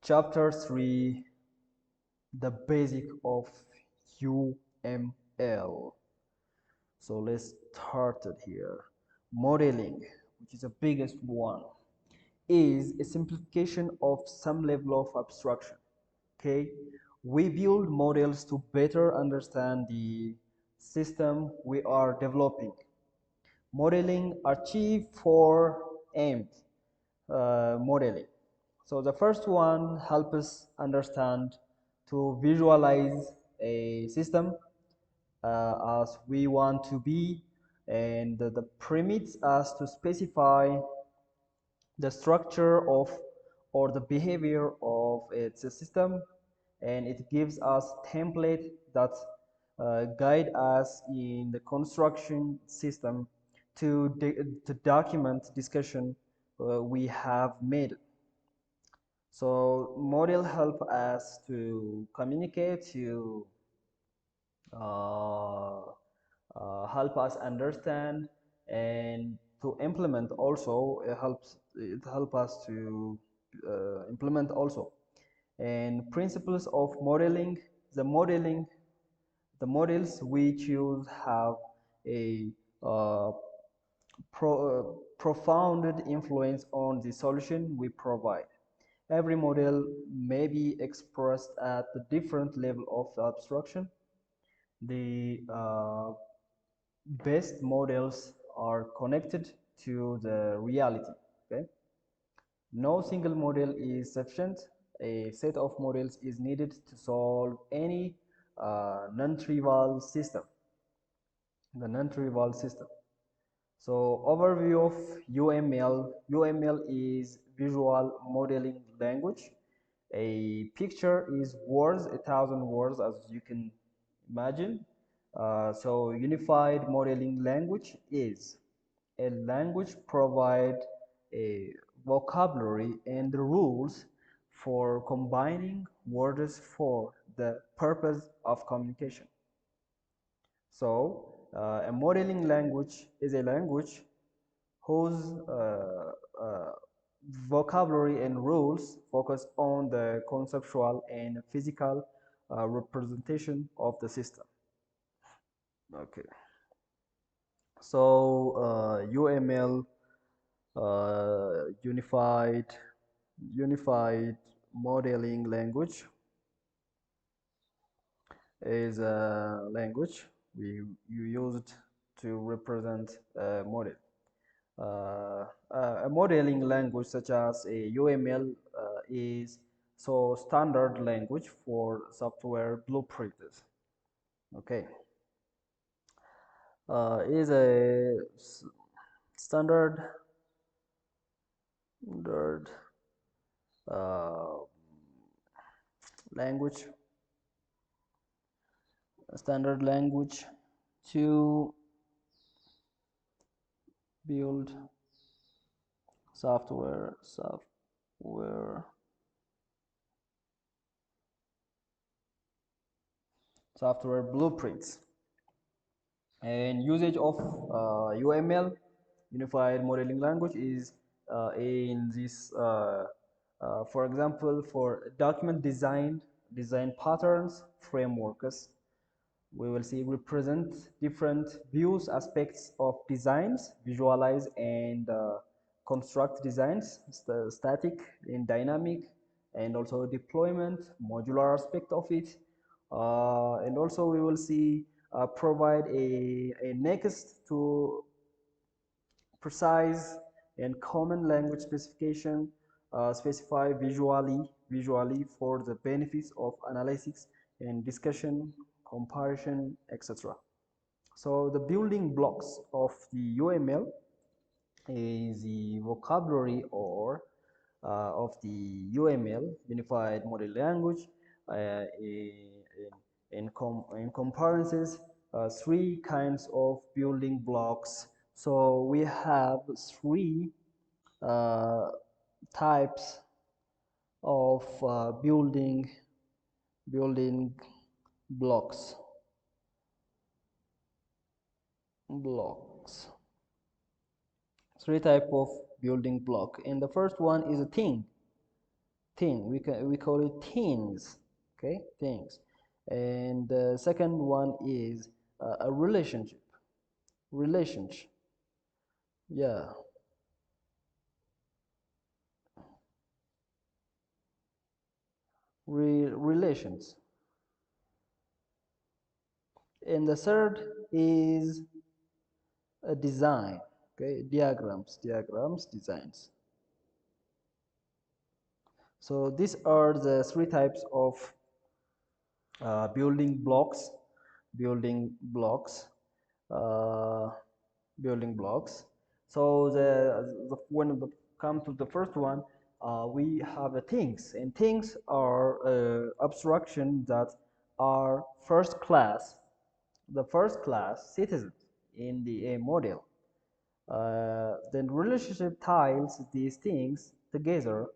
Chapter 3, the basic of UML. So let's start it here. Modeling, which is the biggest one, is a simplification of some level of abstraction. Okay, we build models to better understand the system we are developing. Modeling achieve four aims. Modeling. So the first one helps us understand to visualize a system as we want to be, and the permits us to specify the structure of or the behavior of its system, and it gives us template that guide us in the construction system to document discussion we have made. So model help us to communicate, to uh, help us understand, and to implement also. It help us to implement also. And principles of modeling: the models we choose have a uh, profound influence on the solution we provide. Every model may be expressed at a different level of abstraction. The best models are connected to the reality. Okay, no single model is sufficient. A set of models is needed to solve any non-trivial system. The non-trivial system. So overview of UML. UML is visual modeling language. A picture is worth 1,000 words, as you can imagine. So unified modeling language is a language provide a vocabulary and the rules for combining words for the purpose of communication. So a modeling language is a language whose vocabulary and rules focus on the conceptual and physical representation of the system. Okay, so UML, unified modeling language, is a language you used to represent a model. A modeling language such as a UML is so standard language for software blueprints. Okay, is a standard standard uh, language standard language to build software software blueprints. And usage of UML, unified modeling language, is in this for example, for document design patterns frameworks. We will see represent different views, aspects of designs, visualize and construct designs, static and dynamic, and also deployment, modular aspect of it. And also we will see provide a next to precise and common language specification, specify visually for the benefits of analytics and discussion, comparison, etc. So the building blocks of the UML is the vocabulary or of the UML, Unified Model Language, in comparisons, three kinds of building blocks. So we have three uh, types of building blocks blocks three type of building block. And the first one is a thing. thing, we call it things. Okay, things. And the second one is a relationship. Yeah, relations. And the third is a design. Okay, diagrams, designs. So these are the three types of building blocks, building blocks, uh, building blocks. So when we come to the first one, we have the things, and things are abstraction that are the first class citizens in the A model. Then relationship ties these things together,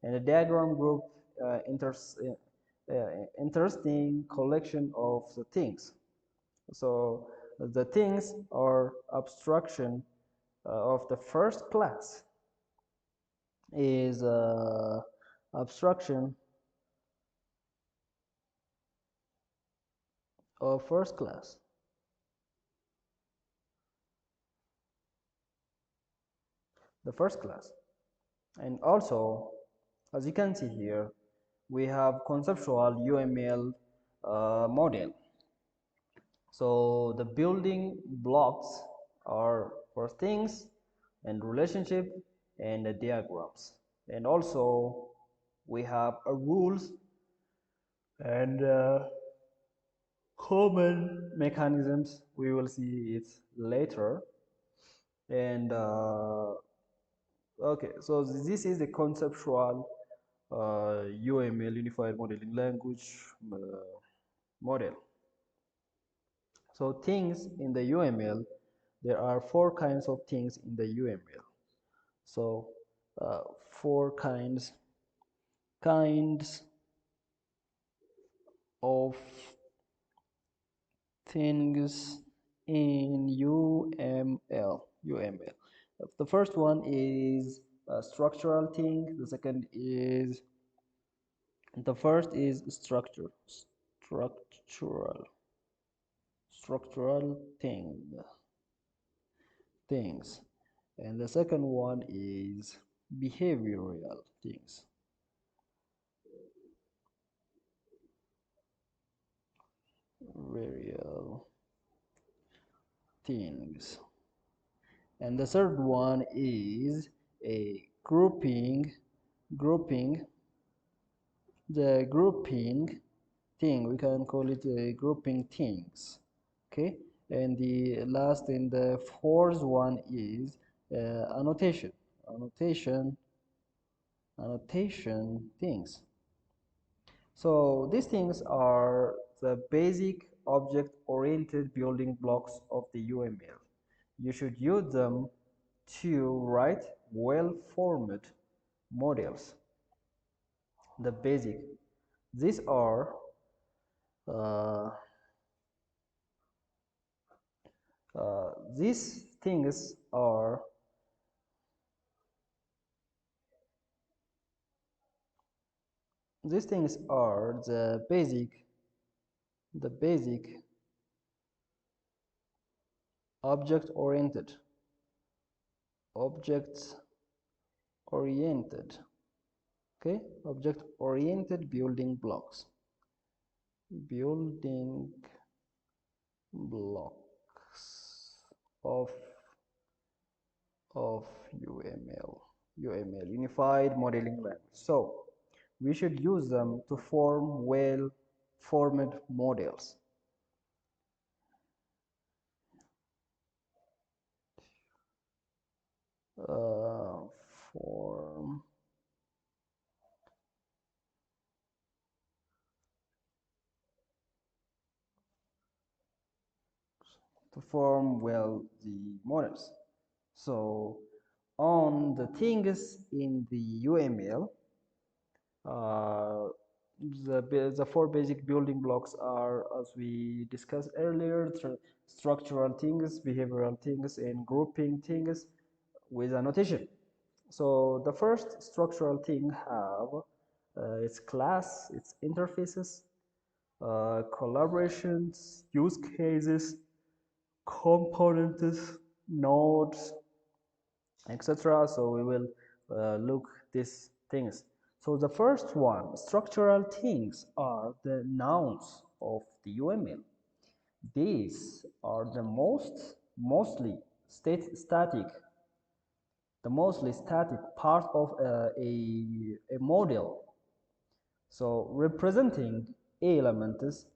and a diagram group interesting collection of the things. So the things are abstraction of the first class is abstraction of first class. The first class. And also, as you can see here, we have conceptual UML model. So the building blocks are for things and relationship and the diagrams. And also we have a rules and common mechanisms. We will see it later. And okay, so this is the conceptual UML, Unified Modeling Language model. So things in the UML, there are four kinds of things in the UML. So uh, four kinds of things in UML. The first one is a structural thing. The first is structural, structural things, and the second one is behavioral things. Behavioral things. And the third one is a grouping, the grouping thing, we can call it a grouping things. Okay, and the last and the fourth one is annotation, annotation, annotation things. So these things are the basic object-oriented building blocks of the UML. You should use them to write well-formed models. The basic. These are uh, these things are the basic object-oriented objects oriented, okay, object-oriented building blocks, building blocks of of UML, Unified Modeling Language. So we should use them to form well-formed models. Form to form well the models. So on the things in the UML, the four basic building blocks are, as we discussed earlier, structural things, behavioral things, and grouping things with annotation. So the first structural thing have its class, its interfaces, collaborations, use cases, components, nodes, etc. So we will look these things. So the first one, structural things, are the nouns of the UML. These are the mostly static, the mostly static part of a model. So representing elements,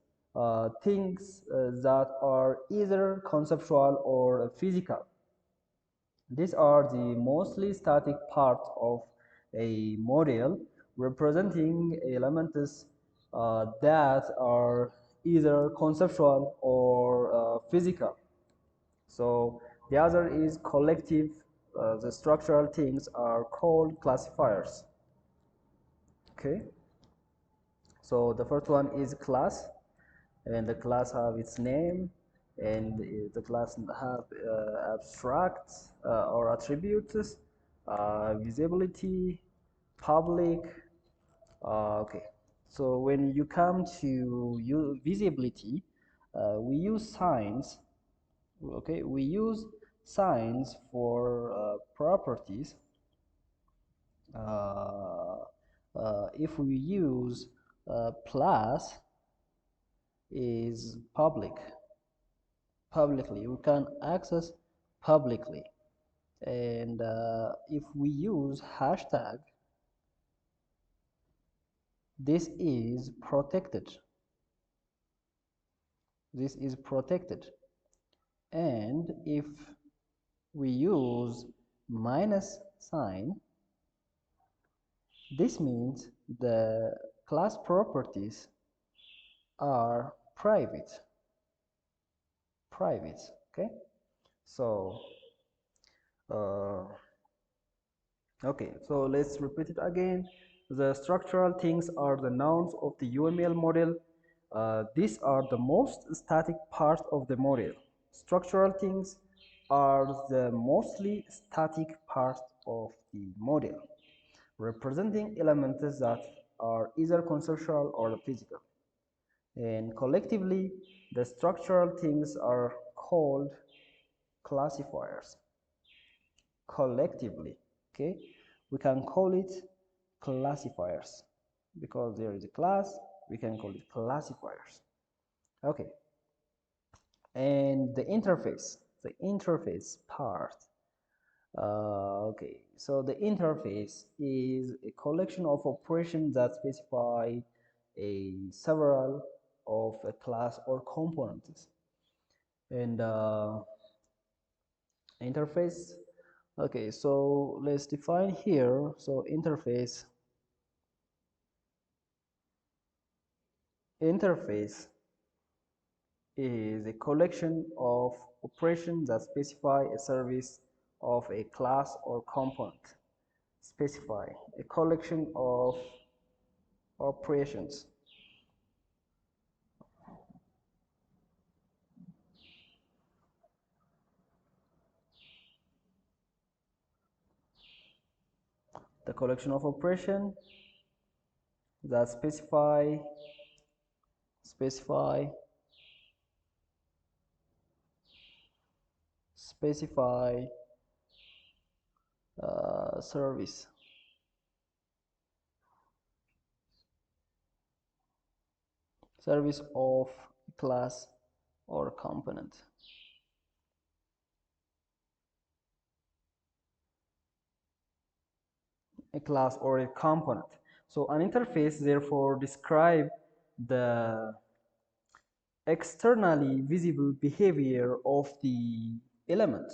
things that are either conceptual or physical. These are the mostly static part of a model, representing elements that are either conceptual or physical. So the other is collective. The structural things are called classifiers. Okay. So the first one is class, and the class have its name, and the class have abstracts or attributes, visibility, public. Okay. So when you come to visibility, we use signs. Okay, we use signs for properties. If we use plus is publicly, we can access publicly, and if we use hashtag, this is protected, and if we use minus sign, this means the class properties are private. Okay, so uh, okay, so let's repeat it again. The structural things are the nouns of the UML model. These are the most static part of the model. Structural things are the mostly static part of the model, representing elements that are either conceptual or physical. And collectively, the structural things are called classifiers. Collectively, okay, we can call it classifiers because there is a class, we can call it classifiers. Okay, and the interface part. Okay, so the interface is a collection of operations that specify a several of a class or components. And interface, okay, so let's define here. So interface is a collection of operations that specify a service of a class or component. Specify a collection of operations. The collection of operations that specify service of class or component. A class or a component. So an interface therefore describes the externally visible behavior of the element.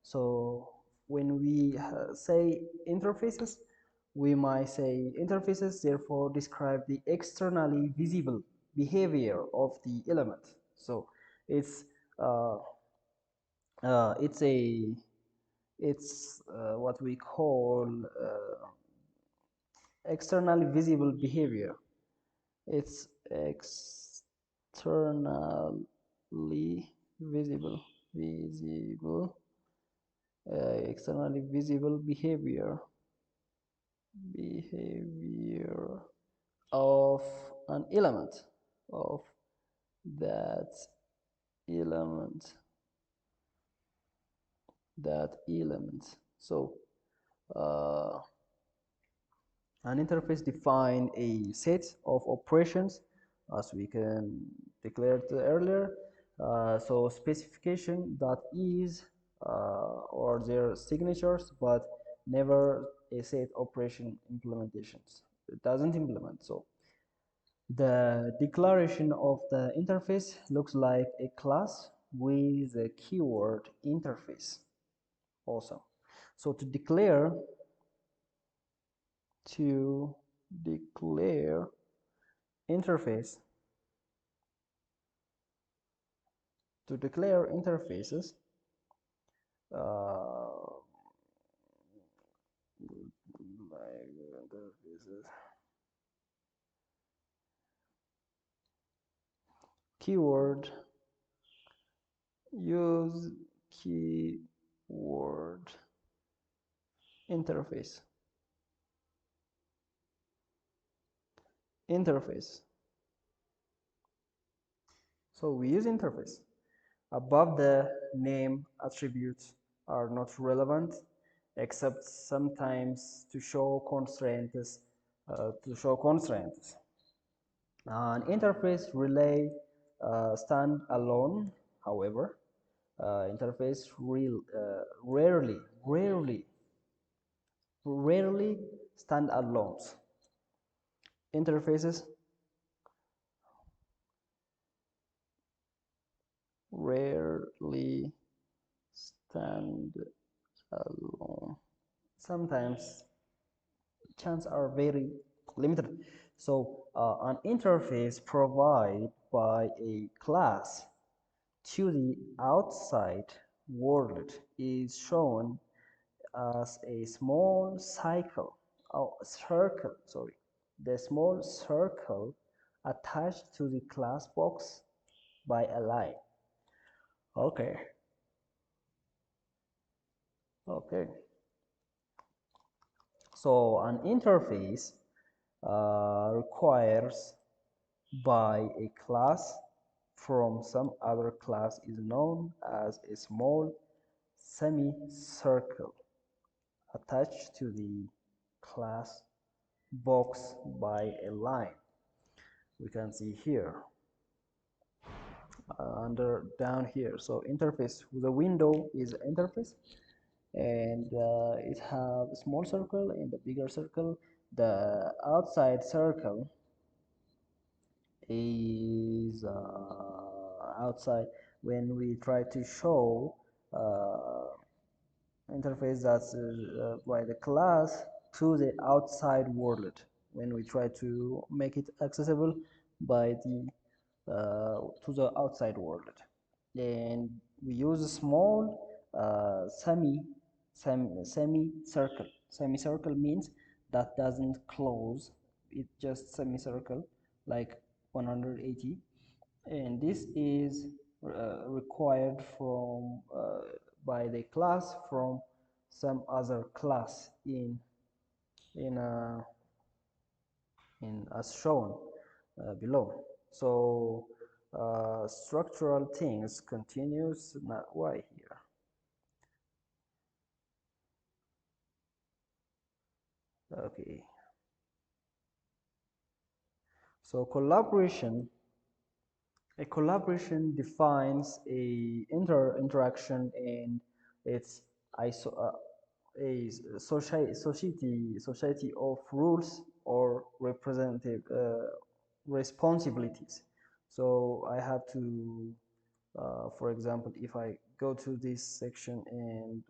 So when we say interfaces, we might say interfaces therefore describe the externally visible behavior of the element. So it's uh, it's what we call externally visible behavior. It's externally visible externally visible behavior. of an element of that element so uh, an interface define a set of operations as we can declared earlier. So specification that is or their signatures, but never a set operation implementations. It doesn't implement. So the declaration of the interface looks like a class with a keyword interface. Awesome. So to declare interface to declare interfaces uh, like interfaces keyword use keyword interface so we use interface above the name attributes are not relevant except sometimes to show constraints. An interface relay stand alone, however, interface rarely stand alone. Interfaces rarely stand alone. Sometimes chances are very limited. So an interface provided by a class to the outside world is shown as a small circle, sorry, the small circle attached to the class box by a line. Okay, okay. So an interface requires by a class from some other class is known as a small semicircle attached to the class box by a line. We can see here under down here. So interface, the window is interface and it have a small circle and a bigger circle. The outside circle is outside when we try to show interface that's by the class to the outside world when we try to make it accessible by the to the outside world and we use a small semicircle means that doesn't close, it just semicircle like 180 and this is required from by the class from some other class in uh, in as shown below. So structural things continues not why here. Okay. So a collaboration defines a interaction and it's iso a society of rules or representative responsibilities. So I have to, for example, if I go to this section and